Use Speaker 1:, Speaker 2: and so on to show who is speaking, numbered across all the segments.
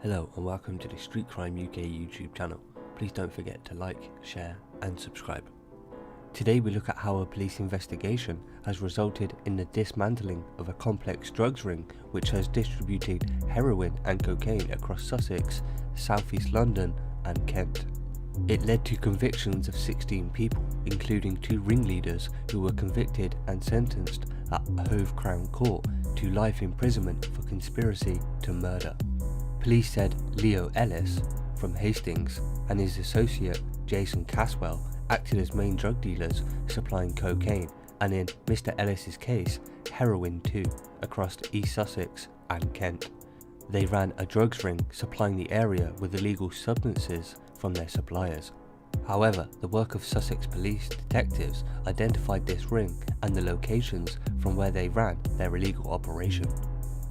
Speaker 1: Hello and welcome to the Street Crime UK YouTube channel. Please don't forget to like, share and subscribe. Today we look at how a police investigation has resulted in the dismantling of a complex drugs ring which has distributed heroin and cocaine across Sussex, South East London and Kent. It led to convictions of 16 people, including 2 ringleaders who were convicted and sentenced at Hove Crown Court to life imprisonment for conspiracy to murder. Police said Leo Ellis from Hastings and his associate Jason Caswell acted as main drug dealers supplying cocaine and, in Mr. Ellis's case, heroin too, across East Sussex and Kent. They ran a drugs ring supplying the area with illegal substances from their suppliers. However, the work of Sussex police detectives identified this ring and the locations from where they ran their illegal operation.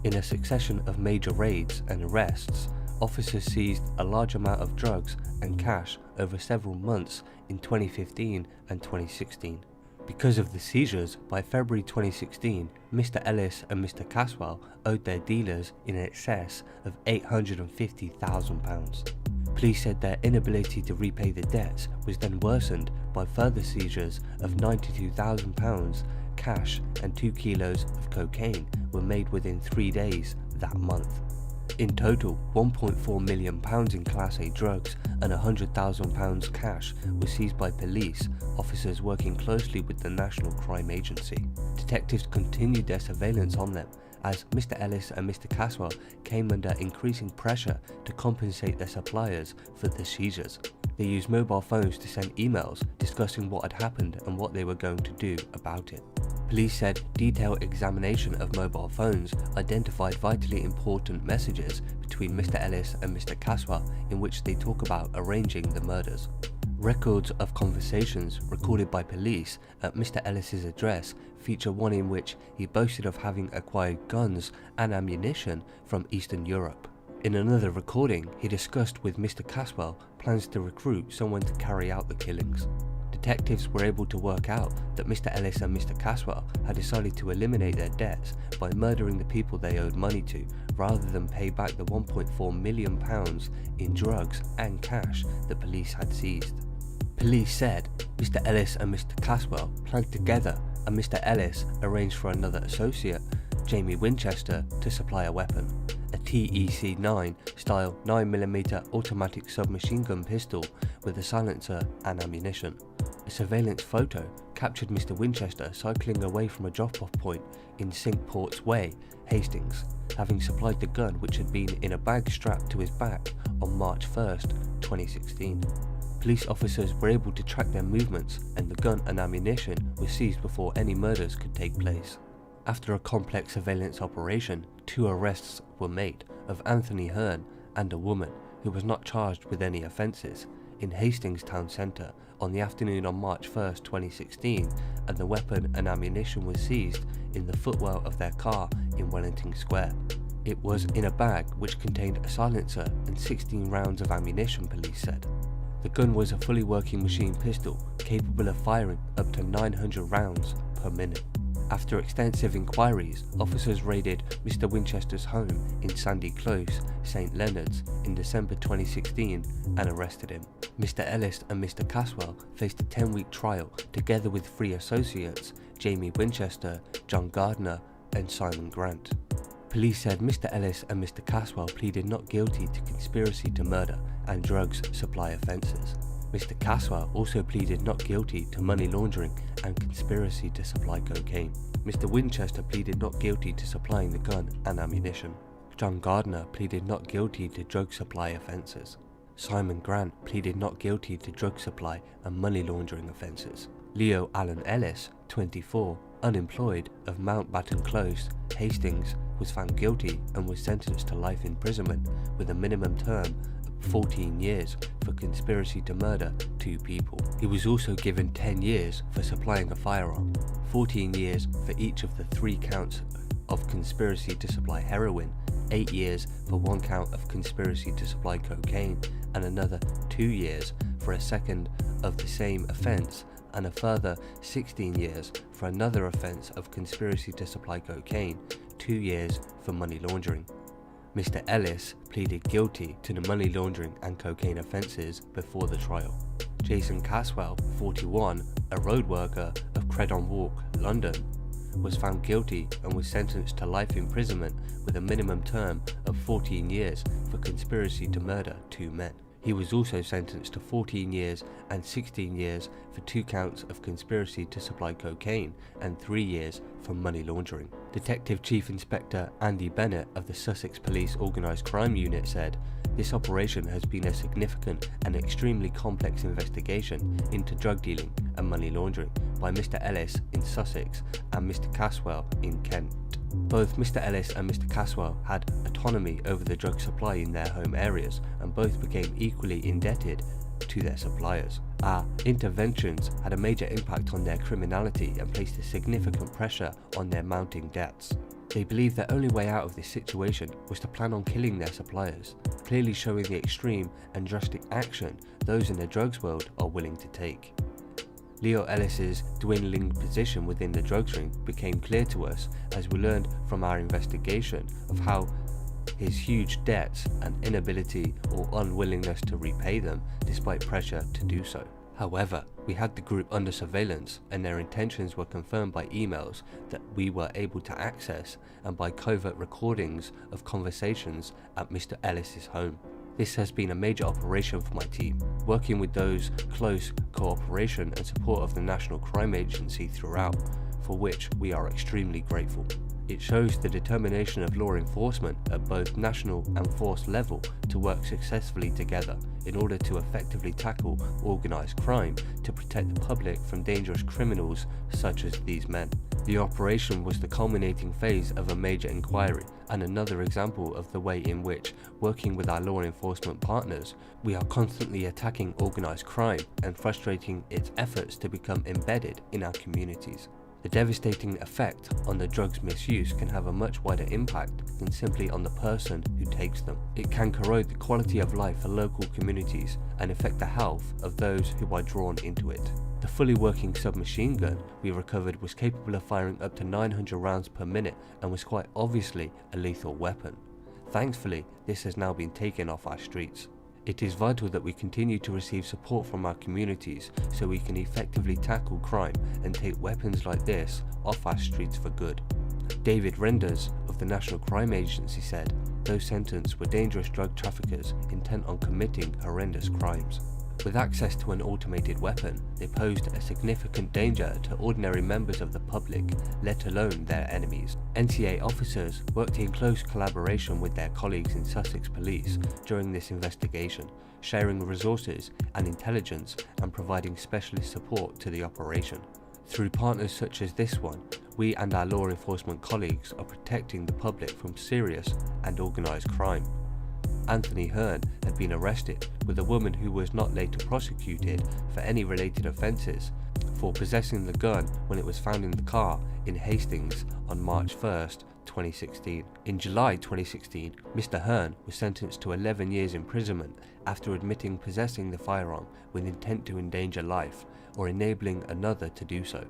Speaker 1: In a succession of major raids and arrests, officers seized a large amount of drugs and cash over several months in 2015 and 2016. Because of the seizures, by February 2016, Mr. Ellis and Mr. Caswell owed their dealers in excess of £850,000. Police said their inability to repay the debts was then worsened by further seizures of £92,000 cash, and 2 kilos of cocaine were made within 3 days that month. In total, £1.4 million in Class A drugs and £100,000 cash was seized by police officers working closely with the National Crime Agency. Detectives continued their surveillance on them as Mr. Ellis and Mr. Caswell came under increasing pressure to compensate their suppliers for the seizures. They used mobile phones to send emails discussing what had happened and what they were going to do about it. Police said detailed examination of mobile phones identified vitally important messages between Mr. Ellis and Mr. Caswell in which they talk about arranging the murders. Records of conversations recorded by police at Mr. Ellis's address feature one in which he boasted of having acquired guns and ammunition from Eastern Europe. In another recording, he discussed with Mr. Caswell plans to recruit someone to carry out the killings. Detectives were able to work out that Mr. Ellis and Mr. Caswell had decided to eliminate their debts by murdering the people they owed money to rather than pay back the £1.4 million in drugs and cash the police had seized. Police said Mr. Ellis and Mr. Caswell planned together and Mr. Ellis arranged for another associate, Jamie Winchester, to supply a weapon, a TEC-9 style 9mm automatic submachine gun pistol with a silencer and ammunition. A surveillance photo captured Mr. Winchester cycling away from a drop-off point in Cinque Ports Way, Hastings, having supplied the gun which had been in a bag strapped to his back on March 1st, 2016. Police officers were able to track their movements and the gun and ammunition were seized before any murders could take place. After a complex surveillance operation, 2 arrests were made of Anthony Hearn and a woman who was not charged with any offences in Hastings town centre on the afternoon on March 1st, 2016, and the weapon and ammunition was seized in the footwell of their car in Wellington Square. It was in a bag which contained a silencer and 16 rounds of ammunition, police said. The gun was a fully working machine pistol capable of firing up to 900 rounds per minute. After extensive inquiries, officers raided Mr. Winchester's home in Sandy Close, St. Leonard's in December 2016 and arrested him. Mr. Ellis and Mr. Caswell faced a 10-week trial together with 3 associates, Jamie Winchester, John Gardner and Simon Grant. Police said Mr. Ellis and Mr. Caswell pleaded not guilty to conspiracy to murder and drugs supply offences. Mr. Caswell also pleaded not guilty to money laundering and conspiracy to supply cocaine. Mr. Winchester pleaded not guilty to supplying the gun and ammunition. John Gardner pleaded not guilty to drug supply offences. Simon Grant pleaded not guilty to drug supply and money laundering offences. Leo Allen Ellis, 24, unemployed, of Mountbatten Close, Hastings, was found guilty and was sentenced to life imprisonment with a minimum term 14 years for conspiracy to murder 2 people. He was also given 10 years for supplying a firearm, 14 years for each of the 3 counts of conspiracy to supply heroin, 8 years for 1 count of conspiracy to supply cocaine, and another 2 years for a second of the same offence, and a further 16 years for another offence of conspiracy to supply cocaine, 2 years for money laundering. Mr. Ellis pleaded guilty to the money laundering and cocaine offences before the trial. Jason Caswell, 41, a road worker of Credon Walk, London, was found guilty and was sentenced to life imprisonment with a minimum term of 14 years for conspiracy to murder 2 men. He was also sentenced to 14 years and 16 years for 2 counts of conspiracy to supply cocaine and 3 years for money laundering. Detective Chief Inspector Andy Bennett of the Sussex Police Organised Crime Unit said, "This operation has been a significant and extremely complex investigation into drug dealing and money laundering by Mr. Ellis in Sussex and Mr. Caswell in Kent. Both Mr. Ellis and Mr. Caswell had autonomy over the drug supply in their home areas and both became equally indebted to their suppliers. Our interventions had a major impact on their criminality and placed a significant pressure on their mounting debts. They believed their only way out of this situation was to plan on killing their suppliers, clearly showing the extreme and drastic action those in the drugs world are willing to take. Leo Ellis's dwindling position within the drugs ring became clear to us as we learned from our investigation of how his huge debts and inability or unwillingness to repay them despite pressure to do so. However, we had the group under surveillance and their intentions were confirmed by emails that we were able to access and by covert recordings of conversations at Mr. Ellis's home. This has been a major operation for my team, working with those close cooperation and support of the National Crime Agency throughout, for which we are extremely grateful. It shows the determination of law enforcement at both national and force level to work successfully together in order to effectively tackle organised crime to protect the public from dangerous criminals such as these men. The operation was the culminating phase of a major inquiry and another example of the way in which, working with our law enforcement partners, we are constantly attacking organised crime and frustrating its efforts to become embedded in our communities. The devastating effect on the drugs misuse can have a much wider impact than simply on the person who takes them. It can corrode the quality of life for local communities and affect the health of those who are drawn into it. The fully working submachine gun we recovered was capable of firing up to 900 rounds per minute and was quite obviously a lethal weapon. Thankfully, this has now been taken off our streets. It is vital that we continue to receive support from our communities so we can effectively tackle crime and take weapons like this off our streets for good. David Renders of the National Crime Agency said, "Those sentenced were dangerous drug traffickers intent on committing horrendous crimes. With access to an automated weapon, they posed a significant danger to ordinary members of the public, let alone their enemies." NCA officers worked in close collaboration with their colleagues in Sussex Police during this investigation, sharing resources and intelligence and providing specialist support to the operation. Through partners such as this one, we and our law enforcement colleagues are protecting the public from serious and organised crime. Anthony Hearn had been arrested, with a woman who was not later prosecuted for any related offences, for possessing the gun when it was found in the car in Hastings on March 1st, 2016. In July 2016, Mr. Hearn was sentenced to 11 years imprisonment after admitting possessing the firearm with intent to endanger life or enabling another to do so,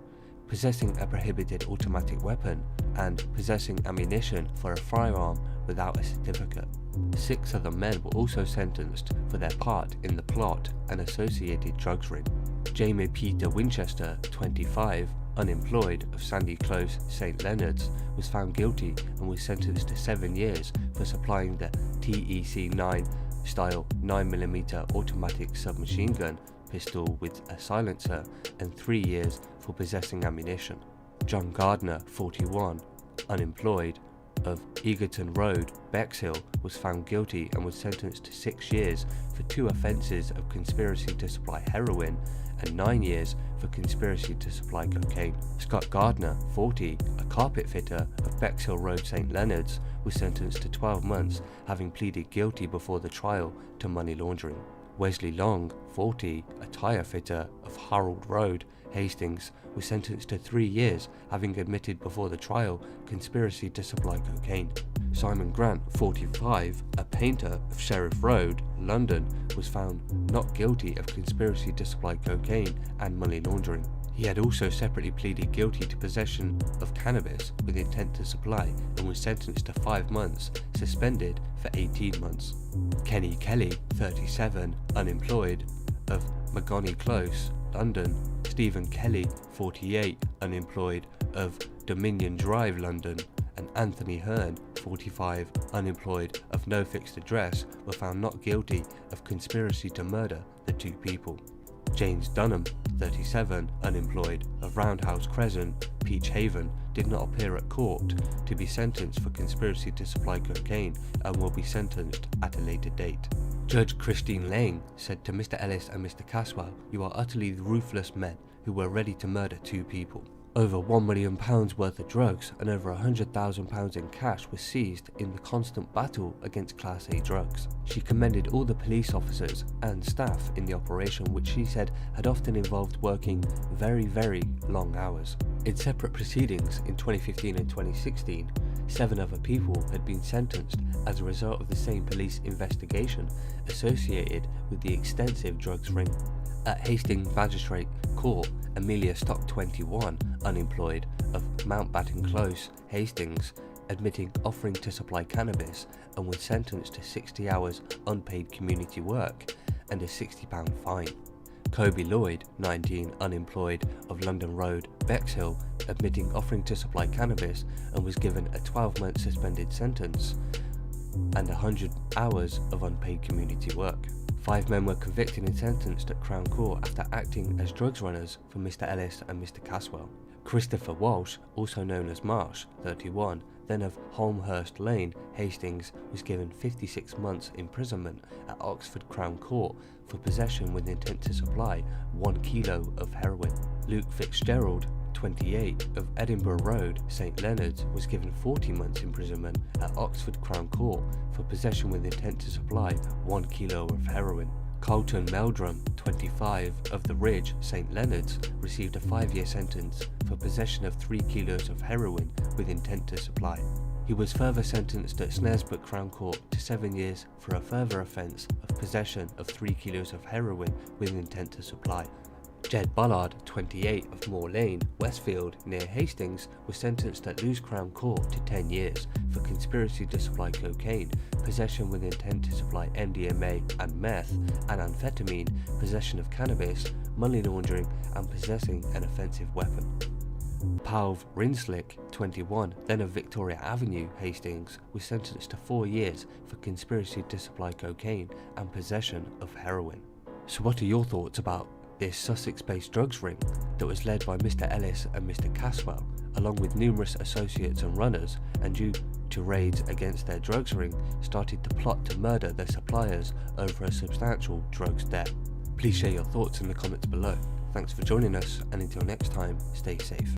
Speaker 1: possessing a prohibited automatic weapon, and possessing ammunition for a firearm without a certificate. 6 other men were also sentenced for their part in the plot and associated drugs ring. Jamie Peter Winchester, 25, unemployed, of Sandy Close, St Leonards, was found guilty and was sentenced to 7 years for supplying the TEC-9 style 9mm automatic submachine gun pistol with a silencer and 3 years for possessing ammunition. John Gardner, 41, unemployed, of Egerton Road, Bexhill, was found guilty and was sentenced to 6 years for 2 offences of conspiracy to supply heroin and 9 years for conspiracy to supply cocaine. Scott Gardner, 40, a carpet fitter of Bexhill Road, St Leonards, was sentenced to 12 months, having pleaded guilty before the trial to money laundering. Wesley Long, 40, a tyre fitter of Harold Road, Hastings, was sentenced to 3 years, having admitted before the trial conspiracy to supply cocaine. Simon Grant, 45, a painter of Sheriff Road, London, was found not guilty of conspiracy to supply cocaine and money laundering. He had also separately pleaded guilty to possession of cannabis with intent to supply and was sentenced to 5 months, suspended for 18 months. Kenny Kelly, 37, unemployed, of Magony Close, London. Stephen Kelly, 48, unemployed, of Dominion Drive, London, and Anthony Hearn, 45, unemployed, of no fixed address, were found not guilty of conspiracy to murder the 2 people. James Dunham, 37, unemployed, of Roundhouse Crescent, Peach Haven, did not appear at court to be sentenced for conspiracy to supply cocaine and will be sentenced at a later date. Judge Christine Lang said to Mr. Ellis and Mr. Caswell, "You are utterly ruthless men who were ready to murder 2 people. Over £1 million worth of drugs and over £100,000 in cash was seized in the constant battle against Class A drugs." She commended all the police officers and staff in the operation, which she said had often involved working very, very long hours. In separate proceedings in 2015 and 2016, 7 other people had been sentenced as a result of the same police investigation associated with the extensive drugs ring. At Hastings Magistrate Court, Amelia Stock, 21, unemployed, of Mountbatten Close, Hastings, admitting offering to supply cannabis and was sentenced to 60 hours unpaid community work and a £60 fine. Kobe Lloyd, 19, unemployed, of London Road, Bexhill, admitting offering to supply cannabis and was given a 12-month suspended sentence and 100 hours of unpaid community work. 5 men were convicted and sentenced at Crown Court after acting as drugs runners for Mr. Ellis and Mr. Caswell. Christopher Walsh, also known as Marsh, 31, then of Holmhurst Lane, Hastings, was given 56 months imprisonment at Oxford Crown Court for possession with intent to supply 1 kilo of heroin. Luke Fitzgerald, 28, of Edinburgh Road, St Leonard's, was given 40 months imprisonment at Oxford Crown Court for possession with intent to supply 1 kilo of heroin. Colton Meldrum, 25, of The Ridge, St Leonard's, received a 5-year sentence for possession of 3 kilos of heroin with intent to supply. He was further sentenced at Snaresbrook Crown Court to 7 years for a further offence of possession of 3 kilos of heroin with intent to supply. Jed Bullard, 28, of Moor Lane, Westfield, near Hastings, was sentenced at Lewes Crown Court to 10 years for conspiracy to supply cocaine, possession with intent to supply MDMA and meth, and amphetamine, possession of cannabis, money laundering, and possessing an offensive weapon. Palv Rinslick, 21, then of Victoria Avenue, Hastings, was sentenced to 4 years for conspiracy to supply cocaine and possession of heroin. So what are your thoughts about this Sussex-based drugs ring that was led by Mr. Ellis and Mr. Caswell, along with numerous associates and runners, and due to raids against their drugs ring, started to plot to murder their suppliers over a substantial drugs debt? Please share your thoughts in the comments below. Thanks for joining us, and until next time, stay safe.